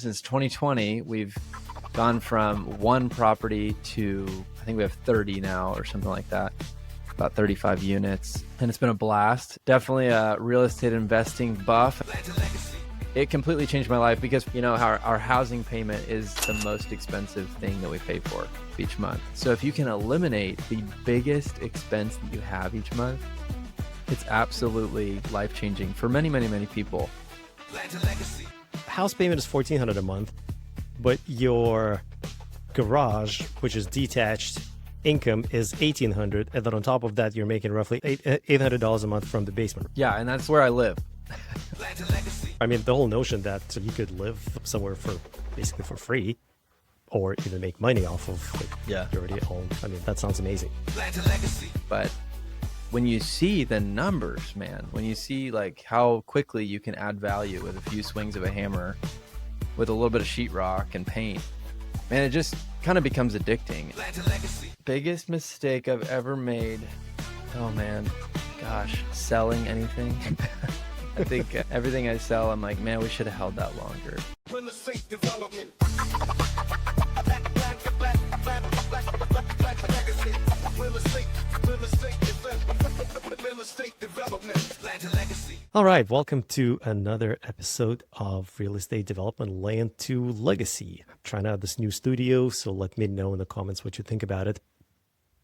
Since 2020, we've gone from one property to, I think we have 30 now or something like that, about 35 units. And it's been a blast. Definitely a real estate investing buff. It completely changed my life because, our housing payment is the most expensive thing that we pay for each month. So if you can eliminate the biggest expense that you have each month, it's absolutely life-changing for many, many, many people. House payment is $1,400 a month, but your garage, which is detached income, is $1,800, and then on top of that, you're making roughly $800 a month from the basement. Yeah, and that's where I live. I mean, the whole notion that you could live somewhere for basically for free, or even make money off of you already own. I mean, that sounds amazing. But when you see the numbers, man, when you see like how quickly you can add value with a few swings of a hammer, with a little bit of sheetrock and paint, man, it just kind of becomes addicting. Biggest mistake I've ever made. Oh man, gosh, selling anything. I think everything I sell, I'm like, man, we should have held that longer. All right, welcome to another episode of Real Estate Development Land to Legacy. I'm trying out this new studio, so let me know in the comments what you think about it.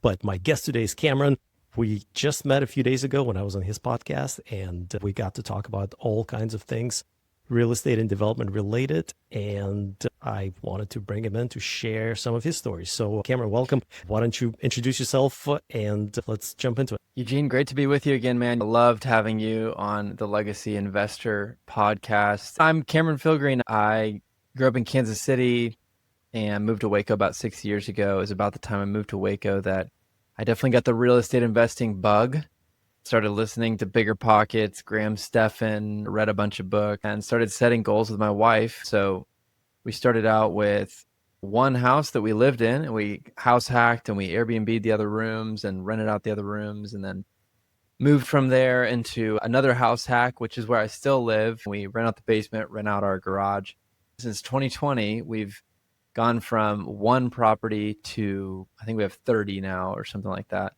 But my guest today is Cameron. We just met a few days ago when I was on his podcast, and we got to talk about all kinds of things real estate and development related, and I wanted to bring him in to share some of his stories. So Cameron, welcome. Why don't you introduce yourself and let's jump into it. Eugene, great to be with you again, man. I loved having you on the Legacy Investor podcast. I'm Cameron Philgreen. I grew up in Kansas City and moved to Waco about 6 years ago. It was about the time I moved to Waco that I definitely got the real estate investing bug. Started listening to Bigger Pockets, Graham Stephan, read a bunch of books, and started setting goals with my wife. So we started out with one house that we lived in, and we house hacked and we Airbnb'd the other rooms and rented out the other rooms, and then moved from there into another house hack, which is where I still live. We rent out the basement, rent out our garage. Since 2020, we've gone from one property to, I think we have 30 now or something like that,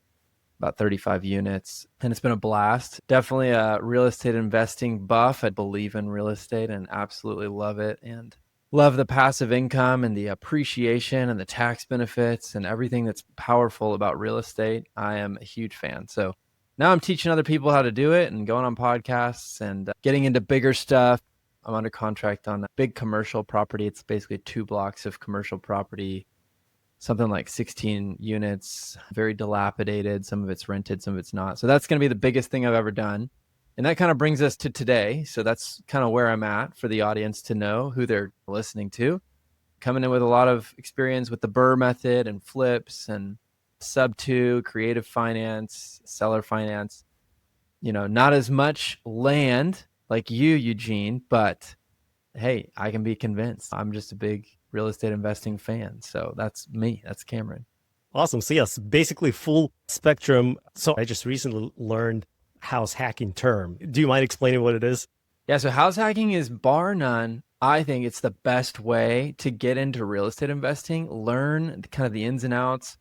about 35 units. And it's been a blast. Definitely a real estate investing buff. I believe in real estate and absolutely love it, and love the passive income and the appreciation and the tax benefits and everything that's powerful about real estate. I am a huge fan. So now I'm teaching other people how to do it and going on podcasts and getting into bigger stuff. I'm under contract on a big commercial property. It's basically 2 blocks of commercial property, something like 16 units, very dilapidated. Some of it's rented, some of it's not. So that's going to be the biggest thing I've ever done. And that kind of brings us to today. So that's kind of where I'm at for the audience to know who they're listening to. Coming in with a lot of experience with the Burr method and flips and sub 2, creative finance, seller finance. Not as much land like you, Eugene, but hey, I can be convinced. I'm just a big real estate investing fan. So that's me. That's Cameron. Awesome. So yes, basically full spectrum. So I just recently learned house hacking term. Do you mind explaining what it is? Yeah. So house hacking is bar none. I think it's the best way to get into real estate investing, learn kind of the ins and outs,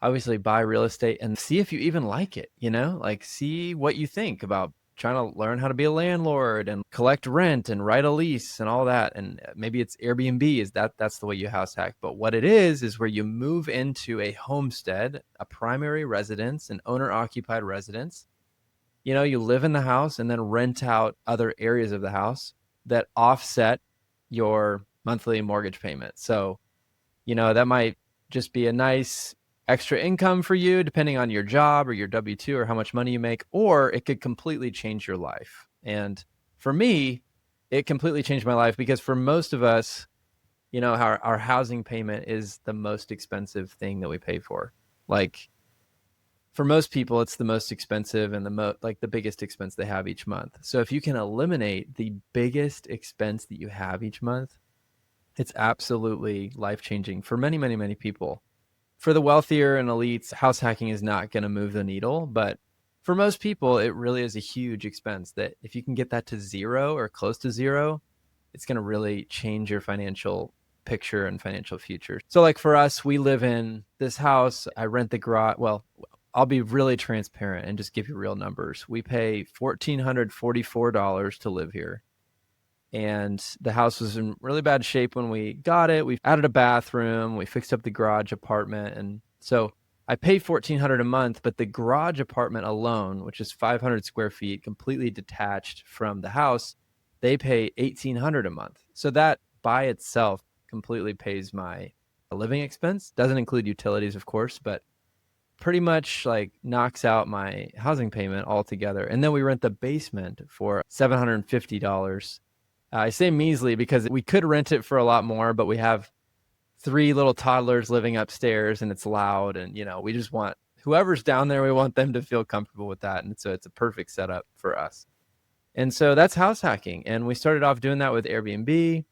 obviously buy real estate and see if you even like it, like see what you think about trying to learn how to be a landlord and collect rent and write a lease and all that. And maybe it's Airbnb, that's the way you house hack. But what it is where you move into a homestead, a primary residence, an owner occupied residence. You live in the house and then rent out other areas of the house that offset your monthly mortgage payment. So, that might just be a nice extra income for you, depending on your job or your W-2 or how much money you make, or it could completely change your life. And for me, it completely changed my life because for most of us, our housing payment is the most expensive thing that we pay for. Like for most people, it's the most expensive and the biggest expense they have each month. So if you can eliminate the biggest expense that you have each month, it's absolutely life-changing for many, many, many people. For the wealthier and elites, house hacking is not going to move the needle, but for most people, it really is a huge expense that if you can get that to zero or close to zero, it's going to really change your financial picture and financial future. So like for us, we live in this house. I rent the garage. Well, I'll be really transparent and just give you real numbers. We pay $1,444 to live here. And the house was in really bad shape when we got it. We added a bathroom, we fixed up the garage apartment. And so I pay $1,400 a month, but the garage apartment alone, which is 500 square feet, completely detached from the house, they pay $1,800 a month. So that by itself completely pays my living expense. Doesn't include utilities, of course, but pretty much like knocks out my housing payment altogether. And then we rent the basement for $750. I say measly because we could rent it for a lot more, but we have 3 little toddlers living upstairs and it's loud. And, we just want whoever's down there, we want them to feel comfortable with that. And so it's a perfect setup for us. And so that's house hacking. And we started off doing that with Airbnb.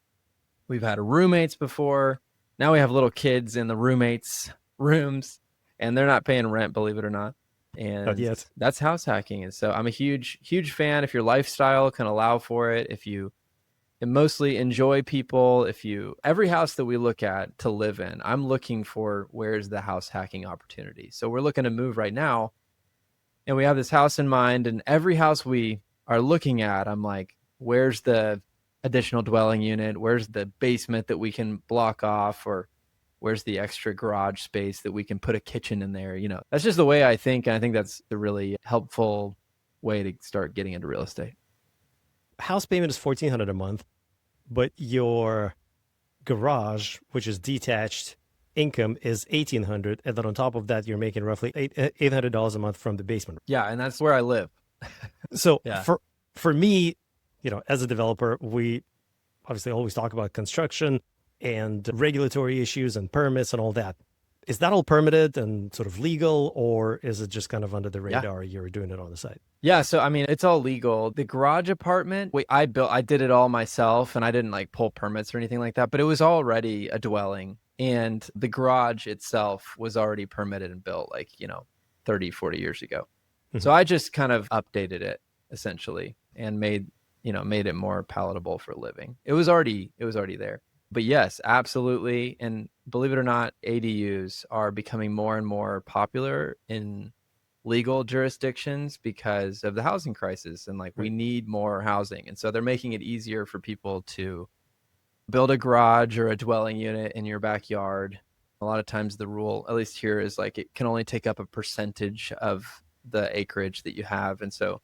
We've had roommates before. Now we have little kids in the roommates' rooms and they're not paying rent, believe it or not. And that's house hacking. And so I'm a huge, huge fan. If your lifestyle can allow for it, if you and mostly enjoy people. Every house that we look at to live in, I'm looking for where's the house hacking opportunity. So we're looking to move right now and we have this house in mind, and every house we are looking at, I'm like, where's the additional dwelling unit? Where's the basement that we can block off? Or where's the extra garage space that we can put a kitchen in there? That's just the way I think. And I think that's the really helpful way to start getting into real estate. House payment is $1,400 a month, but your garage, which is detached income, is $1,800, and then on top of that, you're making roughly $800 a month from the basement. Yeah, and that's where I live. So for me, as a developer, we obviously always talk about construction and regulatory issues and permits and all that. Is that all permitted and sort of legal, or is it just kind of under the radar? Yeah. You're doing it on the side? Yeah. So, it's all legal. The garage apartment, I did it all myself, and I didn't like pull permits or anything like that, but it was already a dwelling, and the garage itself was already permitted and built 30, 40 years ago. Mm-hmm. So I just kind of updated it essentially and made it more palatable for living. It was already there. But yes, absolutely. And believe it or not, ADUs are becoming more and more popular in legal jurisdictions because of the housing crisis. And we need more housing. And so they're making it easier for people to build a garage or a dwelling unit in your backyard. A lot of times the rule, at least here, is it can only take up a percentage of the acreage that you have. And so,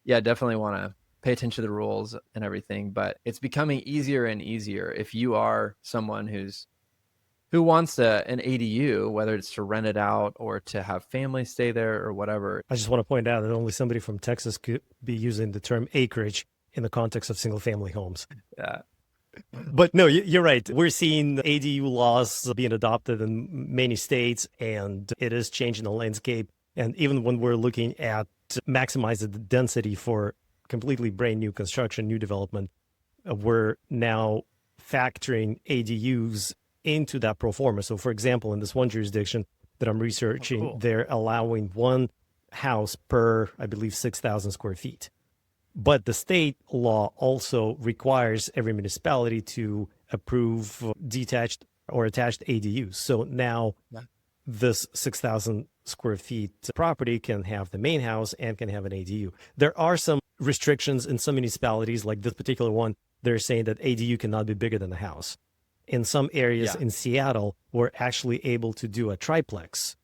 yeah, definitely want to pay attention to the rules and everything, but it's becoming easier and easier if you are someone who wants an ADU, whether it's to rent it out or to have family stay there or whatever. I just want to point out that only somebody from Texas could be using the term acreage in the context of single family homes. Yeah. But no, you're right. We're seeing ADU laws being adopted in many states, and it is changing the landscape. And even when we're looking at maximizing the density for completely brand new construction, new development, we're now factoring ADUs into that pro forma. So for example, in this one jurisdiction that I'm researching, they're allowing one house per, I believe, 6,000 square feet. But the state law also requires every municipality to approve detached or attached ADUs. So now this 6,000 square feet property can have the main house and can have an ADU. There are some restrictions in some municipalities, like this particular one. They're saying that ADU cannot be bigger than the house. In some areas in Seattle, we're actually able to do a triplex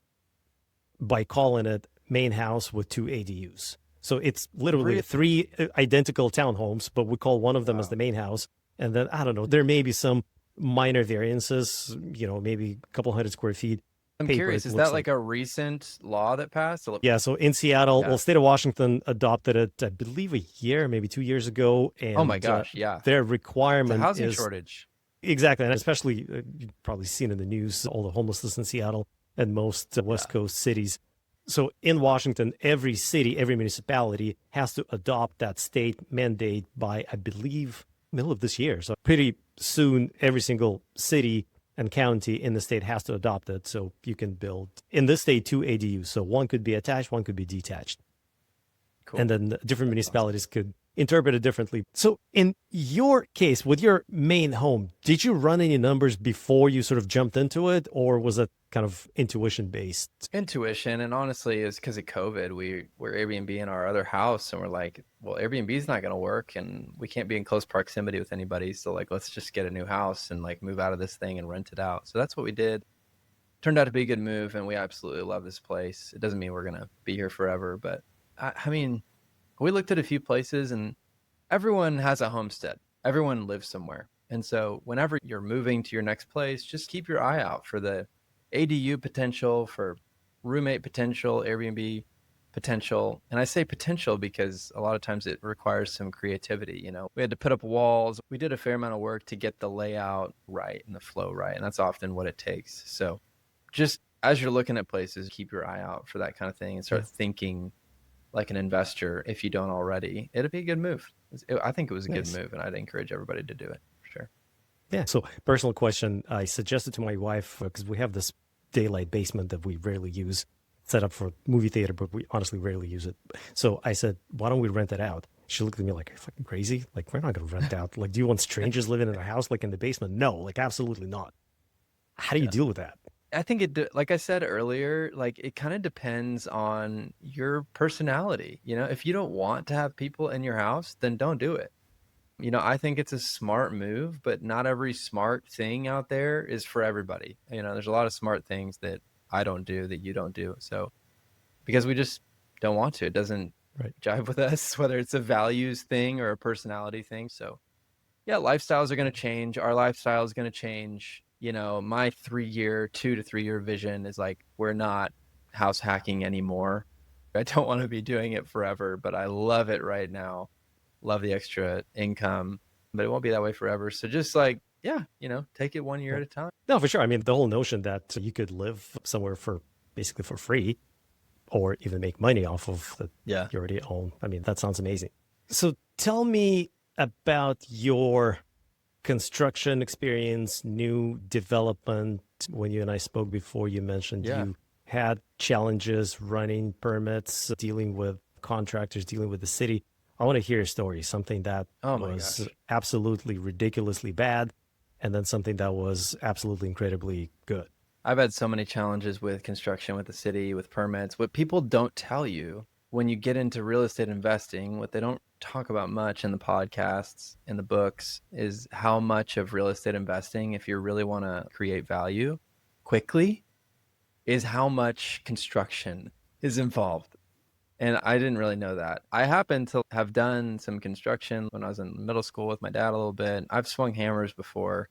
by calling it main house with 2 ADUs. So it's literally 3 identical townhomes, but we call one of them as the main house. And then, I don't know, there may be some minor variances, maybe a couple hundred square feet. I'm curious, is that like a recent law that passed? Yeah, so in Seattle, well, state of Washington adopted it, I believe, a year, maybe 2 years ago. And oh my gosh, their requirement it's a housing is shortage. Exactly, and especially you've probably seen in the news all the homelessness in Seattle and most West Coast cities. So in Washington, every city, every municipality has to adopt that state mandate by, I believe, middle of this year. So pretty soon, every single city and county in the state has to adopt it. So you can build, in this state, 2 ADUs. So one could be attached, one could be detached. Cool. And then different municipalities could interpret it differently. So in your case, with your main home, did you run any numbers before you sort of jumped into it, or was it kind of intuition based? Intuition, and honestly, it's because of COVID. We're Airbnb in our other house, and we're like, well, Airbnb is not going to work, and we can't be in close proximity with anybody. So like, let's just get a new house and like move out of this thing and rent it out. So that's what we did. Turned out to be a good move, and we absolutely love this place. It doesn't mean we're gonna be here forever, but I mean, we looked at a few places, and everyone has a homestead. Everyone lives somewhere, and so whenever you're moving to your next place, just keep your eye out for the ADU potential, for roommate potential, Airbnb potential. And I say potential because a lot of times it requires some creativity. You know, we had to put up walls. We did a fair amount of work to get the layout right and the flow right, and that's often what it takes. So just as you're looking at places, keep your eye out for that kind of thing and start thinking like an investor if you don't already. It'd be a good move. I think it was a good move, and I'd encourage everybody to do it for sure. Yeah. So, personal question, I suggested to my wife, because we have this daylight basement that we rarely use, set up for movie theater, but we honestly rarely use it. So I said, why don't we rent it out? She looked at me like, are you fucking crazy? Like, we're not going to rent out. Like, do you want strangers living in a house like in the basement? No, like, absolutely not. How do you deal with that? I think like I said earlier, like it kind of depends on your personality. You know, if you don't want to have people in your house, then don't do it. You know, I think it's a smart move, but not every smart thing out there is for everybody. You know, there's a lot of smart things that I don't do that you don't do. So because we just don't want to, it doesn't jive with us, whether it's a values thing or a personality thing. So yeah, lifestyles are going to change. Our lifestyle is going to change. You know, my 2 to 3 year vision is like, we're not house hacking anymore. I don't want to be doing it forever, but I love it right now. Love the extra income, but it won't be that way forever. So just like, yeah, you know, take it 1 year at a time. No, for sure. I mean, the whole notion that you could live somewhere for basically for free or even make money off of that you already own. I mean, that sounds amazing. So tell me about your construction experience, new development. When you and I spoke before, you mentioned you had challenges running permits, dealing with contractors, dealing with the city. I want to hear a story, something that was absolutely ridiculously bad, and then something that was absolutely incredibly good. I've had so many challenges with construction, with the city, with permits. What people don't tell you when you get into real estate investing, what they don't talk about much in the podcasts, in the books, is how much of real estate investing, if you really want to create value quickly, is how much construction is involved. And I didn't really know that. I happen to have done some construction when I was in middle school with my dad a little bit. I've swung hammers before.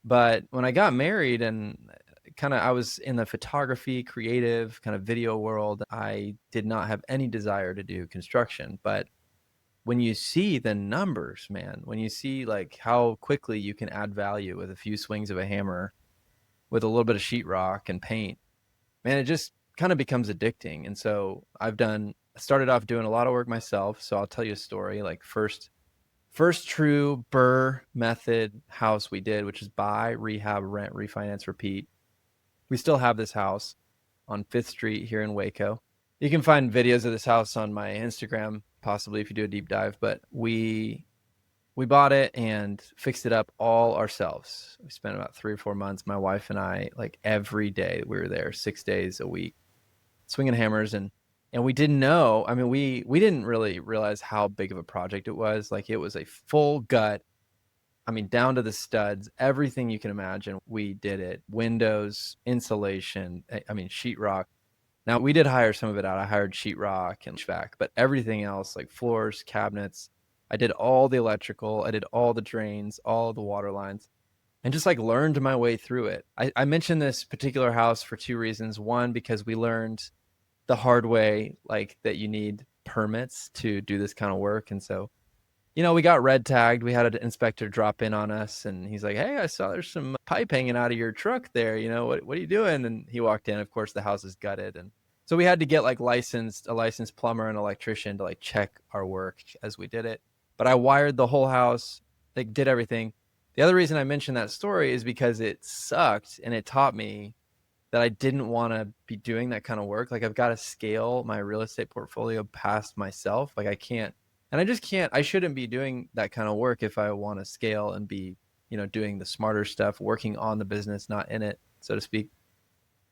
But when I got married and I was in the photography, creative kind of video world, I did not have any desire to do construction. But when you see the numbers, man, when you see like how quickly you can add value with a few swings of a hammer, with a little bit of sheetrock and paint, man, it just kind of becomes addicting. And so started off doing a lot of work myself. So I'll tell you a story. Like first true Burr method house we did, which is buy, rehab, rent, refinance, repeat. We still have this house on 5th Street here in Waco. You can find videos of this house on my Instagram, possibly if you do a deep dive, but we bought it and fixed it up all ourselves. We spent about 3 or 4 months, my wife and I, like every day we were there, 6 days a week, swinging hammers. And we didn't know, I mean, we didn't really realize how big of a project it was. Like it was a full gut, I mean, down to the studs, everything you can imagine. We did it. Windows, insulation, I mean, sheetrock. Now we did hire some of it out. I hired sheetrock and HVAC, but everything else like floors, cabinets, I did all the electrical. I did all the drains, all the water lines, and just like learned my way through it. I mentioned this particular house for 2 reasons. One, because we learned the hard way, like that you need permits to do this kind of work. And so, you know, we got red tagged. We had an inspector drop in on us and he's like, hey, I saw there's some pipe hanging out of your truck there. You know, what are you doing? And he walked in. Of course, the house is gutted. And so we had to get like a licensed plumber and electrician to like check our work as we did it. But I wired the whole house, like did everything. The other reason I mentioned that story is because it sucked and it taught me that I didn't want to be doing that kind of work. Like I've got to scale my real estate portfolio past myself. Like I can't And I just can't, I shouldn't be doing that kind of work if I want to scale and be, doing the smarter stuff, working on the business, not in it, so to speak.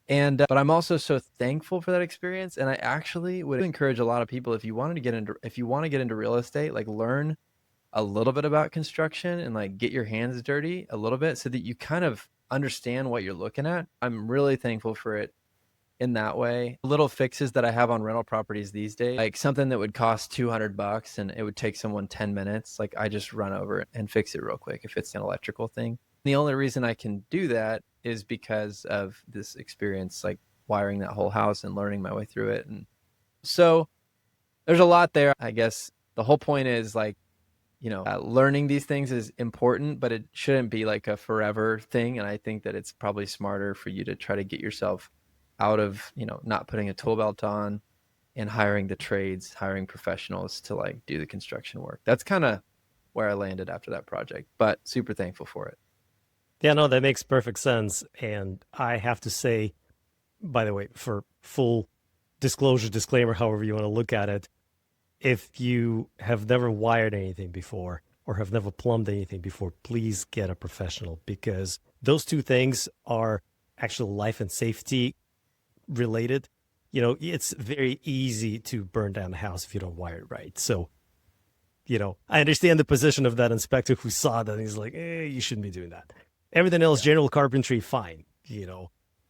And but I'm also so thankful for that experience, and I actually would encourage a lot of people, if you want to get into real estate, like learn a little bit about construction and like get your hands dirty a little bit so that you kind of understand what you're looking at. I'm really thankful for it in that way. Little fixes that I have on rental properties these days, like something that would cost $200 and it would take someone 10 minutes. Like I just run over it and fix it real quick if it's an electrical thing. The only reason I can do that is because of this experience, like wiring that whole house and learning my way through it. And so there's a lot there. I guess the whole point is like, learning these things is important, but it shouldn't be like a forever thing. And I think that it's probably smarter for you to try to get yourself out of, not putting a tool belt on and hiring the trades, hiring professionals to like do the construction work. That's kind of where I landed after that project, but super thankful for it. Yeah, no, that makes perfect sense. And I have to say, by the way, for full disclosure, disclaimer, however you want to look at it, if you have never wired anything before or have never plumbed anything before, please get a professional, because those two things are actual life and safety related. It's very easy to burn down a house if you don't wire it right. So, I understand the position of that inspector who saw that and he's like, you shouldn't be doing that. Everything else, general carpentry, fine,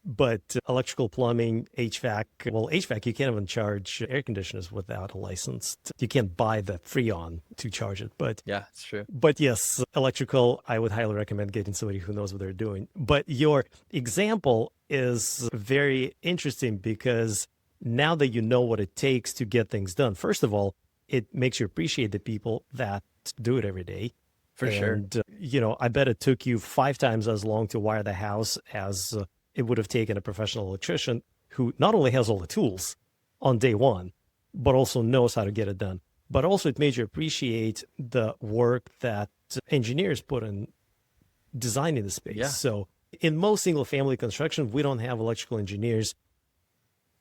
but electrical, plumbing, HVAC, HVAC, you can't even charge air conditioners without a license. You can't buy the Freon to charge it. But yeah, it's true. But yes, electrical, I would highly recommend getting somebody who knows what they're doing. But your example is very interesting because now that you know what it takes to get things done, first of all, it makes you appreciate the people that do it every day. For sure. And, I bet it took you 5 times as long to wire the house as it would have taken a professional electrician who not only has all the tools on day one, but also knows how to get it done. But also it made you appreciate the work that engineers put in designing the space. Yeah. So in most single family construction, we don't have electrical engineers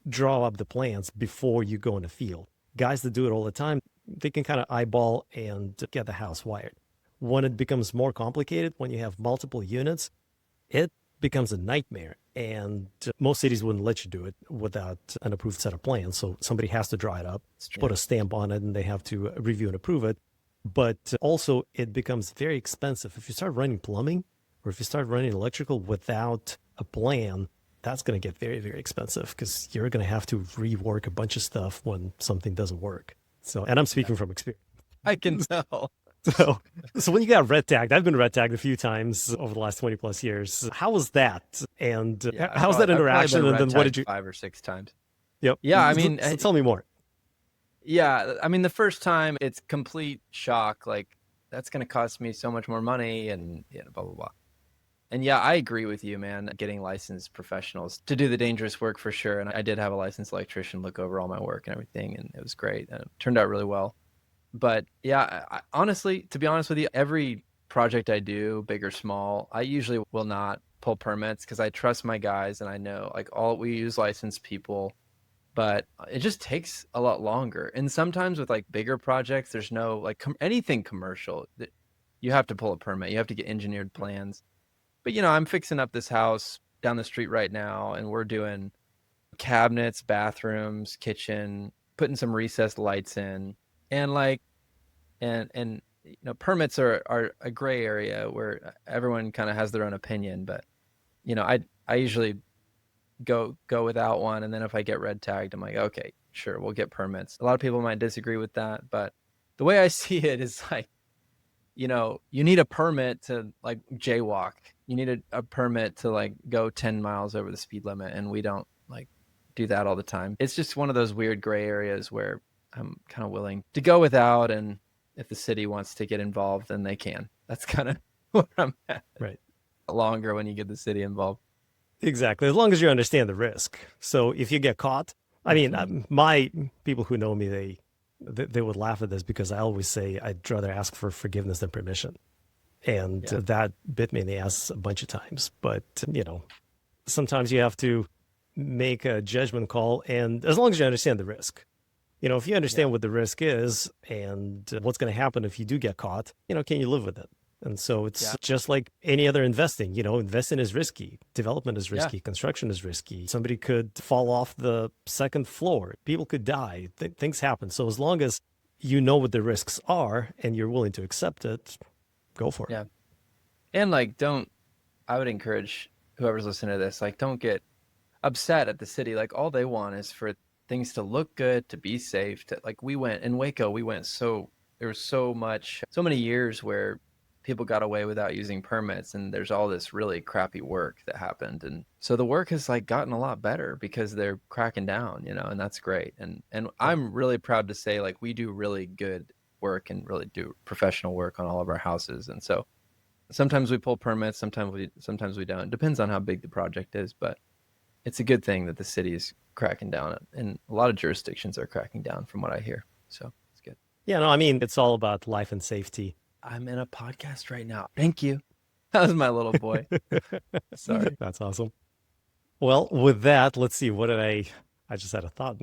draw up the plans before you go in the field. Guys that do it all the time, they can kind of eyeball and get the house wired. When it becomes more complicated, when you have multiple units, it becomes a nightmare. And most cities wouldn't let you do it without an approved set of plans. So somebody has to draw it up, put a stamp on it, and they have to review and approve it. But also it becomes very expensive. If you start running plumbing or if you start running electrical without a plan, that's going to get very, very expensive because you're going to have to rework a bunch of stuff when something doesn't work. So, and I'm speaking from experience. I can tell. So when you got red tagged, I've been red tagged a few times over the last 20 plus years. How was that? And how was that interaction? And then what did you? 5 or 6 times. Yep. Yeah. I mean, so tell me more. Yeah. I mean, the first time it's complete shock. Like that's going to cost me so much more money and blah, blah, blah. And yeah, I agree with you, man. Getting licensed professionals to do the dangerous work for sure. And I did have a licensed electrician look over all my work and everything. And it was great. And it turned out really well. But yeah, honestly, to be honest with you, every project I do, big or small, I usually will not pull permits because I trust my guys and I know like we use licensed people, but it just takes a lot longer. And sometimes with like bigger projects, there's no like anything commercial that you have to pull a permit. You have to get engineered plans. But I'm fixing up this house down the street right now and we're doing cabinets, bathrooms, kitchen, putting some recessed lights in. And like, and permits are a gray area where everyone kind of has their own opinion. But I usually go without one, and then if I get red tagged, I'm like, okay, sure, we'll get permits. A lot of people might disagree with that, but the way I see it is like, you need a permit to like jaywalk. You need a permit to like go 10 miles over the speed limit, and we don't like do that all the time. It's just one of those weird gray areas where I'm kind of willing to go without, and if the city wants to get involved, then they can. That's kind of where I'm at. Right. Longer when you get the city involved. Exactly. As long as you understand the risk. So if you get caught, I mean, my people who know me, they would laugh at this because I always say I'd rather ask for forgiveness than permission. And that bit me in the ass a bunch of times. But, sometimes you have to make a judgment call. And as long as you understand the risk, If you Yeah. understand what the risk is and what's going to happen if you do get caught, can you live with it? And so it's Yeah. just like any other investing. Investing is risky. Development is Yeah. risky. Construction is risky. Somebody could fall off the second floor. People could die. Things happen. So as long as you know what the risks are and you're willing to accept it, go for it. Yeah. And like, I would encourage whoever's listening to this, like, don't get upset at the city. Like, all they want is for things to look good, to be safe. To like, we went in Waco, there was so many years where people got away without using permits, and there's all this really crappy work that happened. And so the work has like gotten a lot better because they're cracking down, and that's great. And Yeah. I'm really proud to say like we do really good work and really do professional work on all of our houses. And so sometimes we pull permits, sometimes we don't. Depends on how big the project is, but it's a good thing that the city is cracking down, and a lot of jurisdictions are cracking down from what I hear. So it's good. Yeah, no, I mean, it's all about life and safety. I'm in a podcast right now. Thank you. That was my little boy. Sorry. That's awesome. Well, with that, let's see. What did I just had a thought.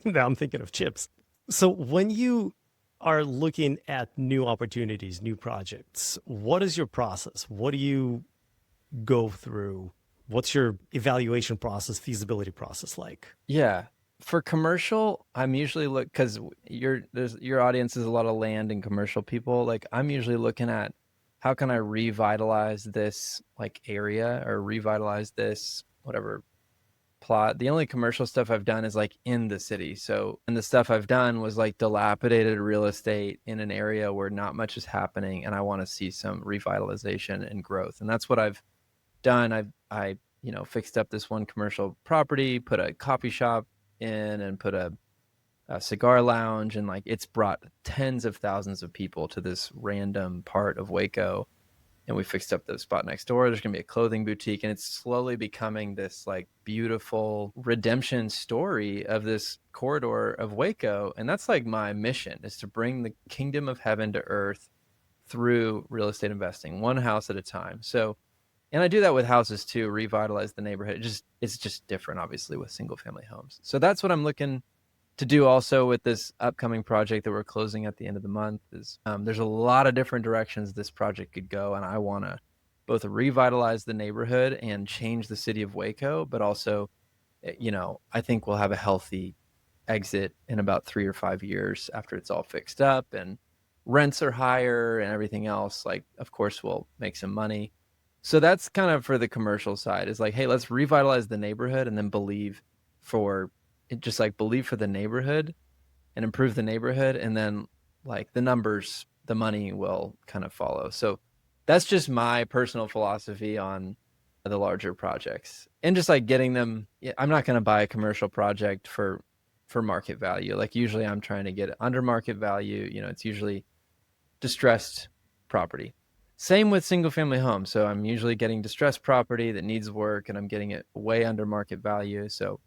Now I'm thinking of chips. So when you are looking at new opportunities, new projects, what is your process? What do you go through? What's your evaluation process, feasibility process like? Yeah. For commercial, I'm usually because your audience is a lot of land and commercial people. Like I'm usually looking at how can I revitalize this like area or revitalize this whatever plot. The only commercial stuff I've done is like in the city. So, and the stuff I've done was like dilapidated real estate in an area where not much is happening, and I want to see some revitalization and growth. And that's what I've done. I fixed up this one commercial property, put a coffee shop in, and put a cigar lounge, and like it's brought tens of thousands of people to this random part of Waco. And we fixed up the spot next door. There's going to be a clothing boutique, and it's slowly becoming this like beautiful redemption story of this corridor of Waco. And that's like my mission, is to bring the kingdom of heaven to earth through real estate investing, one house at a time. So, and I do that with houses too, revitalize the neighborhood. It's just different, obviously, with single family homes. So that's what I'm looking to do also with this upcoming project that we're closing at the end of the month. Is there's a lot of different directions this project could go, and I want to both revitalize the neighborhood and change the city of Waco, but also, I think we'll have a healthy exit in about 3 or 5 years after it's all fixed up and rents are higher and everything else. Like, of course, we'll make some money. So that's kind of for the commercial side, is like, hey, let's revitalize the neighborhood and then for believe for the neighborhood and improve the neighborhood. And then like the numbers, the money will kind of follow. So that's just my personal philosophy on the larger projects, and just like getting them. I'm not going to buy a commercial project for market value. Like usually I'm trying to get it under market value. It's usually distressed property. Same with single family homes. So I'm usually getting distressed property that needs work, and I'm getting it way under market value. So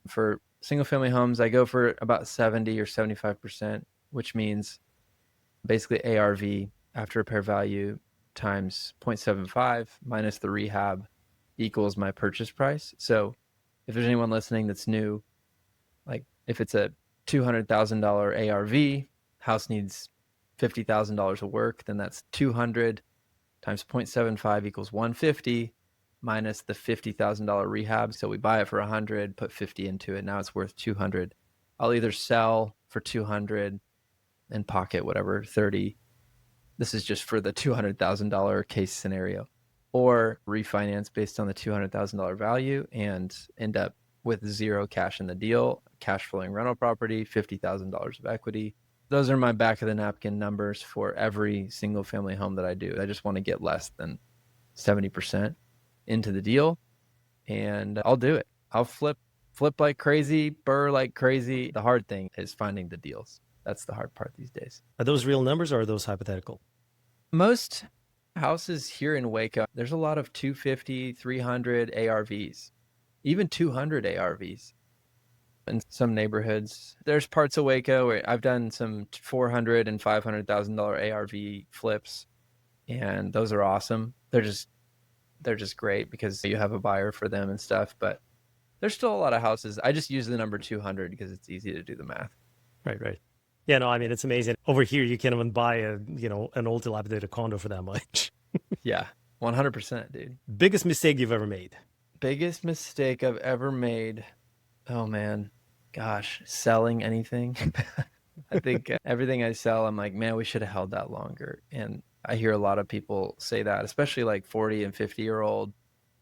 for single family homes, I go for about 70 or 75%, which means basically ARV, after repair value, times 0.75 minus the rehab equals my purchase price. So if there's anyone listening that's new, like if it's a $200,000 ARV, house needs $50,000 of work, then that's 200 times 0.75 equals 150 minus the $50,000 rehab. So we buy it for 100, put 50 into it. Now it's worth 200. I'll either sell for 200 and pocket whatever 30. This is just for the $200,000 case scenario, or refinance based on the $200,000 value and end up with zero cash in the deal, cash flowing rental property, $50,000 of equity. Those are my back of the napkin numbers for every single family home that I do. I just want to get less than 70% into the deal, and I'll do it. I'll flip like crazy, burr like crazy. The hard thing is finding the deals. That's the hard part these days. Are those real numbers or are those hypothetical? Most houses here in Waco, there's a lot of 250, 300 ARVs, even 200 ARVs. In some neighborhoods, there's parts of Waco where I've done some $400,000 and $500,000 ARV flips, and those are awesome. They're just great because you have a buyer for them and stuff. But there's still a lot of houses. I just use the number 200 because it's easy to do the math. Right, right. Yeah, no, I mean, it's amazing. Over here, you can't even buy an old dilapidated condo for that much. Yeah, 100%, dude. Biggest mistake you've ever made? Biggest mistake I've ever made. Oh man, gosh, selling anything. I think everything I sell, I'm like, man, we should have held that longer. And I hear a lot of people say that, especially like 40 and 50-year-old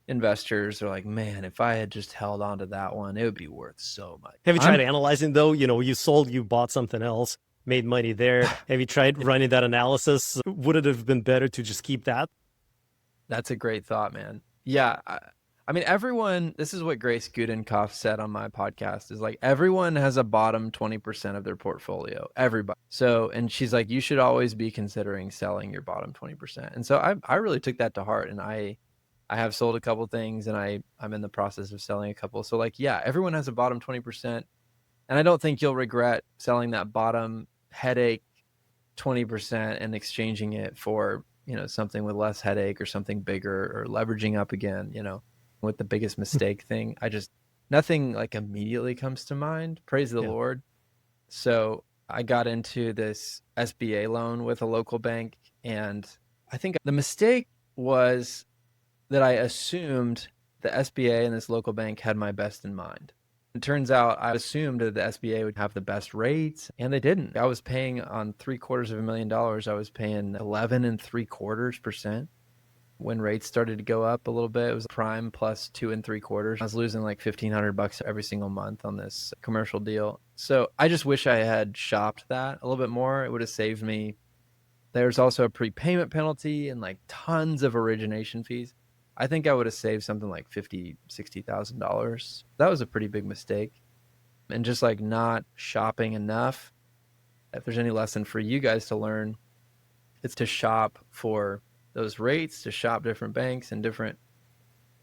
investors are like, man, if I had just held on to that one, it would be worth so much. Have you tried analyzing though? You sold, you bought something else, made money there. Have you tried running that analysis? Would it have been better to just keep that? That's a great thought, man. Yeah. I mean, everyone, this is what Grace Gudenkoff said on my podcast is like, everyone has a bottom 20% of their portfolio, everybody. So, and she's like, you should always be considering selling your bottom 20%. And so I really took that to heart, and I have sold a couple things, and I'm in the process of selling a couple. So like, yeah, everyone has a bottom 20%. And I don't think you'll regret selling that bottom headache 20% and exchanging it for, something with less headache or something bigger, or leveraging up again, with the biggest mistake thing. Nothing like immediately comes to mind. Praise the Lord. So I got into this SBA loan with a local bank. And I think the mistake was that I assumed the SBA and this local bank had my best in mind. It turns out I assumed that the SBA would have the best rates, and they didn't. I was paying on $750,000. I was paying 11.75%. When rates started to go up a little bit, it was prime plus 2.75. I was losing like $1,500 every single month on this commercial deal. So I just wish I had shopped that a little bit more. It would have saved me. There's also a prepayment penalty and like tons of origination fees. I think I would have saved something like $50,000, $60,000. That was a pretty big mistake. And just like not shopping enough. If there's any lesson for you guys to learn, it's to shop for those rates, to shop different banks and different,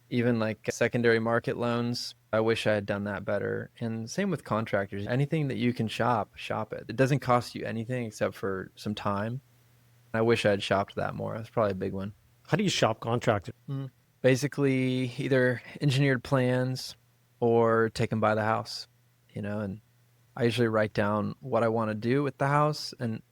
even like secondary market loans. I wish I had done that better. And same with contractors. Anything that you can shop it. It doesn't cost you anything except for some time. I wish I had shopped that more. That's probably a big one. How do you shop contractors? Basically either engineered plans or take them by the house, and I usually write down what I want to do with the house. And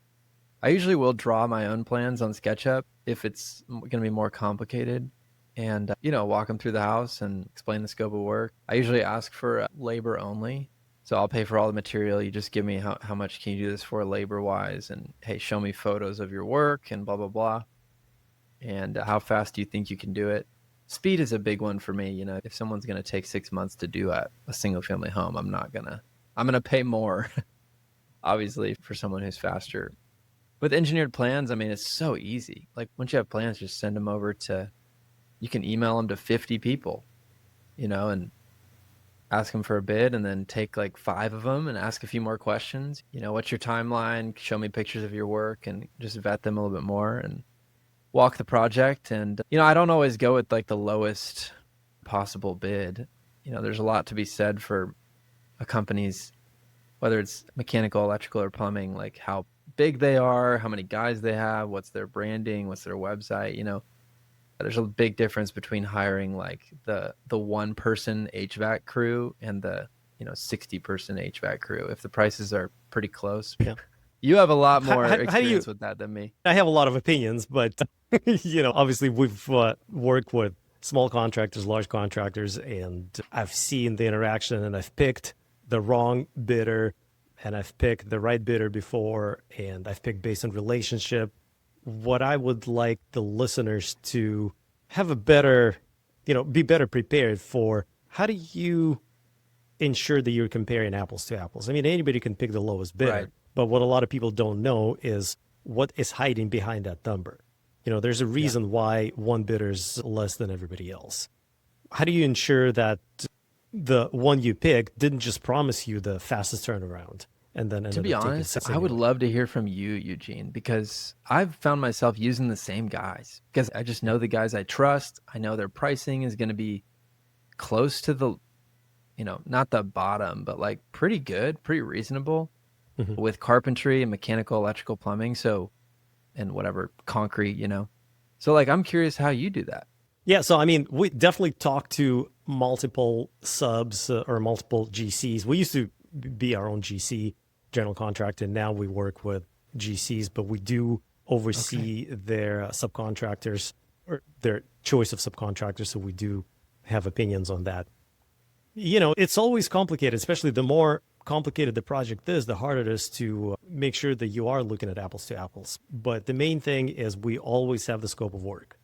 I usually will draw my own plans on SketchUp if it's going to be more complicated, and, walk them through the house and explain the scope of work. I usually ask for labor only. So I'll pay for all the material. You just give me how much can you do this for labor wise, and hey, show me photos of your work and blah, blah, blah. And how fast do you think you can do it? Speed is a big one for me. If someone's going to take 6 months to do a single family home, I'm going to pay more, obviously, for someone who's faster. With engineered plans, I mean, it's so easy. Like once you have plans, just send them over you can email them to 50 people, and ask them for a bid, and then take like 5 of them and ask a few more questions. What's your timeline? Show me pictures of your work, and just vet them a little bit more and walk the project. And, I don't always go with like the lowest possible bid. There's a lot to be said for a company's, whether it's mechanical, electrical, or plumbing, like how big they are, how many guys they have, what's their branding, what's their website. There's a big difference between hiring like the 1-person HVAC crew and the 60-person HVAC crew. If the prices are pretty close, you have a lot more experience with that than me. I have a lot of opinions, but obviously we've worked with small contractors, large contractors, and I've seen the interaction, and I've picked the wrong bidder, and I've picked the right bidder before, and I've picked based on relationship. What I would like the listeners to have a better, be better prepared for, how do you ensure that you're comparing apples to apples? I mean, anybody can pick the lowest bidder, right? But what a lot of people don't know is what is hiding behind that number. There's a reason why one bidder is less than everybody else. How do you ensure that the one you pick didn't just promise you the fastest turnaround? And then, to be honest, I would love to hear from you, Eugene, because I've found myself using the same guys because I just know the guys I trust. I know their pricing is going to be close to the, not the bottom, but like pretty good, pretty reasonable with carpentry and mechanical, electrical, plumbing. So, and whatever, concrete, So like, I'm curious how you do that. Yeah. So, I mean, we definitely talk to multiple subs or multiple GCs. We used to be our own GC general contractor. Now we work with GCs, but we do oversee their subcontractors or their choice of subcontractors. So we do have opinions on that. It's always complicated, especially the more complicated the project is, the harder it is to make sure that you are looking at apples to apples. But the main thing is we always have the scope of work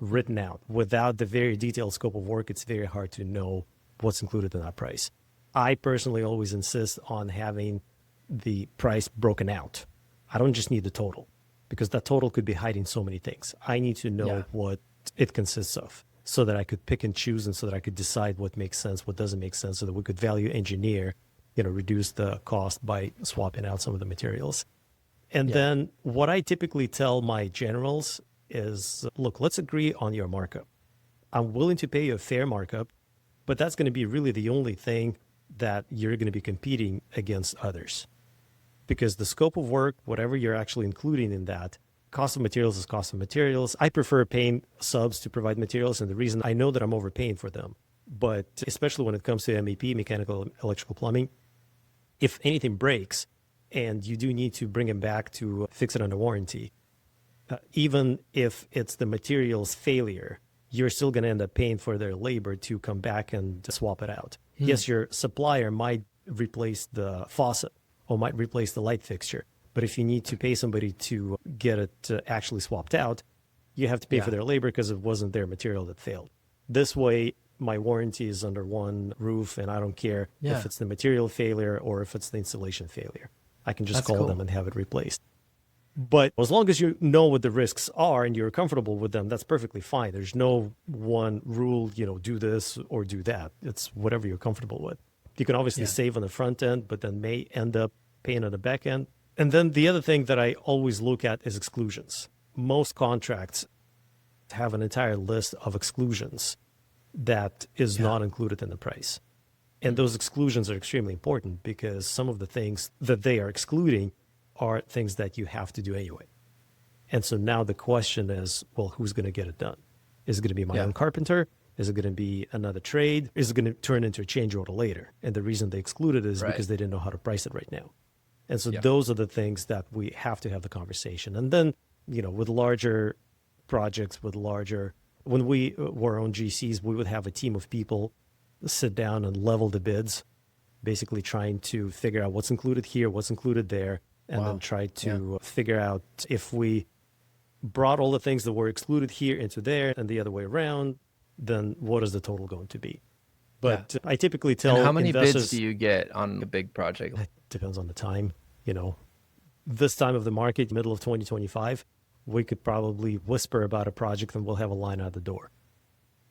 written out. Without the very detailed scope of work, it's very hard to know what's included in that price. I personally always insist on having the price broken out. I don't just need the total, because that total could be hiding so many things. I need to know what it consists of so that I could pick and choose, and so that I could decide what makes sense, what doesn't make sense, so that we could value engineer, reduce the cost by swapping out some of the materials. And then what I typically tell my generals is, look, let's agree on your markup. I'm willing to pay you a fair markup, but that's going to be really the only thing that you're going to be competing against others. Because the scope of work, whatever you're actually including in that, cost of materials is cost of materials. I prefer paying subs to provide materials, and the reason I know that I'm overpaying for them. But especially when it comes to MEP, mechanical, electrical, plumbing, if anything breaks and you do need to bring them back to fix it under warranty, even if it's the material's failure, you're still going to end up paying for their labor to come back and swap it out. Yes, your supplier might replace the faucet or might replace the light fixture, but if you need to pay somebody to get it actually swapped out, you have to pay for their labor because it wasn't their material that failed. This way, my warranty is under one roof, and I don't care if it's the material failure or if it's the installation failure. I can just call them and have it replaced. But as long as you know what the risks are and you're comfortable with them, that's perfectly fine. There's no one rule, do this or do that. It's whatever you're comfortable with. You can obviously save on the front end, but then may end up paying on the back end. And then the other thing that I always look at is exclusions. Most contracts have an entire list of exclusions that is not included in the price. And those exclusions are extremely important because some of the things that they are excluding are things that you have to do anyway. And so now the question is, well, who's going to get it done? Is it going to be my own carpenter? Is it going to be another trade? Is it going to turn into a change order later? And the reason they excluded it is because they didn't know how to price it right now. And so those are the things that we have to have the conversation. And then, with larger projects, when we were on GCs, we would have a team of people sit down and level the bids, basically trying to figure out what's included here, what's included there, and then try to figure out if we brought all the things that were excluded here into there and the other way around, then what is the total going to be? But I typically tell and how many investors, bids do you get on a big project? It depends on the time. This time of the market, middle of 2025, we could probably whisper about a project and we'll have a line out the door.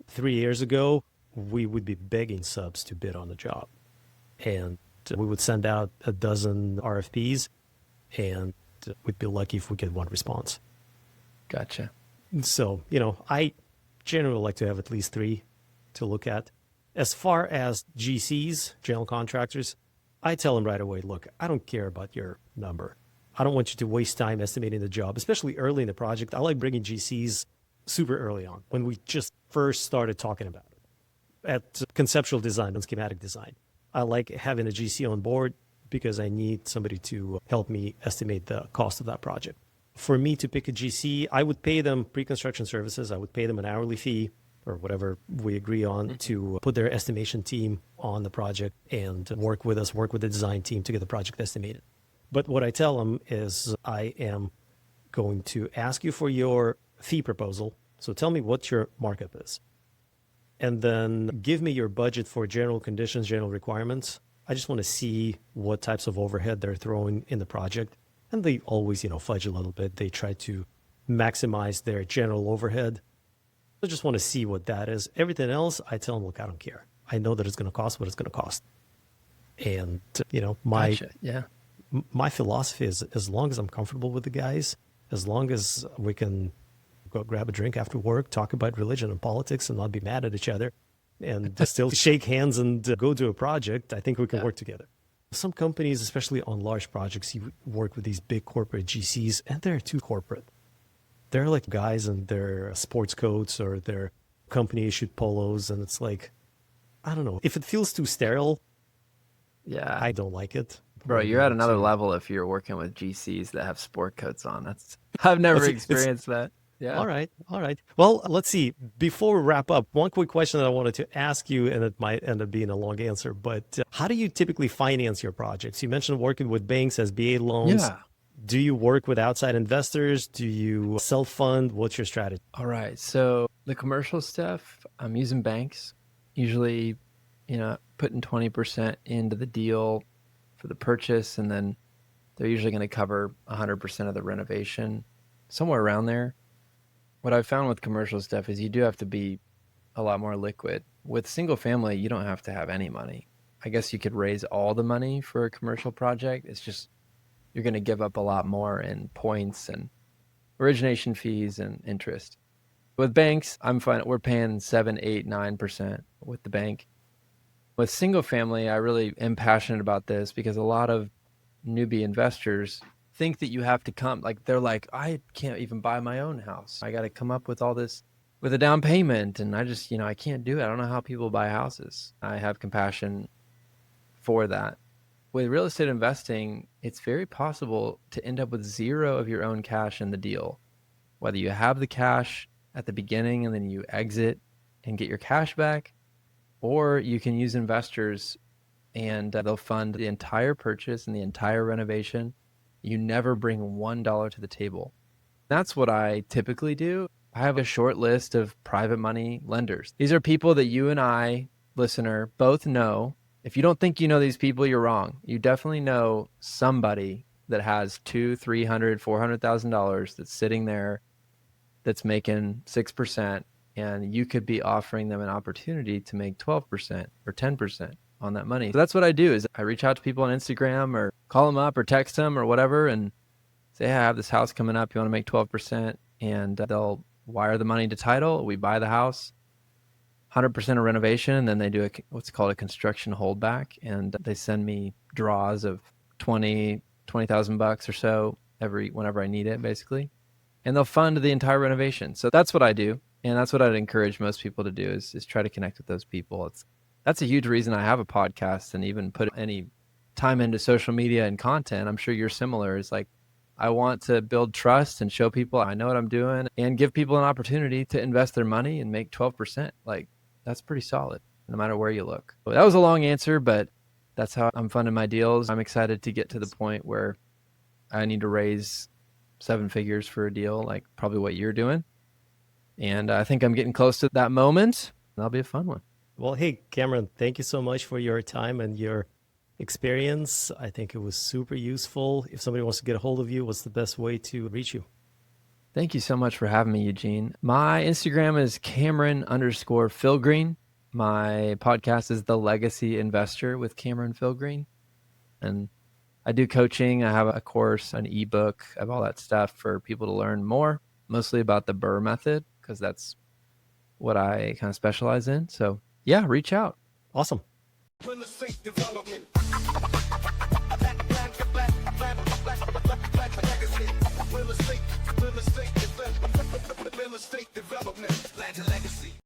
3 years ago, we would be begging subs to bid on the job. And we would send out a dozen RFPs, and we'd be lucky if we get one response. Gotcha. So, I generally like to have at least 3 to look at. As far as GCs, general contractors, I tell them right away, look, I don't care about your number. I don't want you to waste time estimating the job, especially early in the project. I like bringing GCs super early on when we just first started talking about it. At conceptual design and schematic design, I like having a GC on board because I need somebody to help me estimate the cost of that project. For me to pick a GC, I would pay them pre-construction services. I would pay them an hourly fee or whatever we agree on to put their estimation team on the project and work with us, work with the design team to get the project estimated. But what I tell them is I am going to ask you for your fee proposal. So tell me what your markup is. And then give me your budget for general conditions, general requirements. I just want to see what types of overhead they're throwing in the project. And they always, fudge a little bit. They try to maximize their general overhead. I just want to see what that is. Everything else, I tell them, look, I don't care. I know that it's going to cost what it's going to cost. And, my philosophy is as long as I'm comfortable with the guys, as long as we can go grab a drink after work, talk about religion and politics and not be mad at each other and still shake hands and go to a project, I think we can work together. Some companies, especially on large projects, you work with these big corporate GCs and they're too corporate. They're like guys in their sports coats or their company issued polos. And it's like, I don't know, if it feels too sterile, I don't like it. Bro, were you're at able another to. level if you're working with GCs that have sport coats on. I've never It's experienced that. Yeah. all right. All right. Well, let's see. Before we wrap up, one quick question that I wanted to ask you, and it might end up being a long answer, but how do you typically finance your projects? You mentioned working with banks, SBA loans. Yeah. Do you work with outside investors? Do you self-fund? What's your strategy? All right. So the commercial stuff, I'm using banks, usually, putting 20% into the deal for the purchase, and then they're usually going to cover 100% of the renovation, somewhere around there. What I've found with commercial stuff is you do have to be a lot more liquid. With single family, you don't have to have any money. I guess you could raise all the money for a commercial project. It's just you're going to give up a lot more in points and origination fees and interest. With banks, I'm fine. We're paying 7, 8, 9% with the bank. With single family, I really am passionate about this because a lot of newbie investors think that you have to come, like they're like, I can't even buy my own house. I got to come up with all this with a down payment. And I just, I can't do it. I don't know how people buy houses. I have compassion for that. With real estate investing, it's very possible to end up with zero of your own cash in the deal. Whether you have the cash at the beginning and then you exit and get your cash back, or you can use investors and they'll fund the entire purchase and the entire renovation. You never bring $1 to the table. That's what I typically do. I have a short list of private money lenders. These are people that you and I, listener, both know. If you don't think you know these people, you're wrong. You definitely know somebody that has $200,000, $300,000, $400,000 that's sitting there that's making 6%, and you could be offering them an opportunity to make 12% or 10% on that money. So that's what I do is I reach out to people on Instagram or call them up or text them or whatever and say, hey, I have this house coming up. You want to make 12%? And they'll wire the money to title. We buy the house, 100% of renovation. And then they do what's called a construction holdback. And they send me draws of $20,000 or so whenever I need it, basically. And they'll fund the entire renovation. So that's what I do. And that's what I'd encourage most people to do is try to connect with those people. That's a huge reason I have a podcast and even put any time into social media and content. I'm sure you're similar. It's like, I want to build trust and show people I know what I'm doing and give people an opportunity to invest their money and make 12%. Like, that's pretty solid no matter where you look. But that was a long answer, but that's how I'm funding my deals. I'm excited to get to the point where I need to raise 7 figures for a deal, like probably what you're doing. And I think I'm getting close to that moment. That'll be a fun one. Well, hey, Cameron, thank you so much for your time and your experience. I think it was super useful. If somebody wants to get a hold of you, what's the best way to reach you? Thank you so much for having me, Eugene. My Instagram is Cameron_Philgreen. My podcast is The Legacy Investor with Cameron Philgreen. And I do coaching. I have a course, an ebook, I have all that stuff for people to learn more, mostly about the BRRRR method, because that's what I kind of specialize in. So yeah, reach out. Awesome.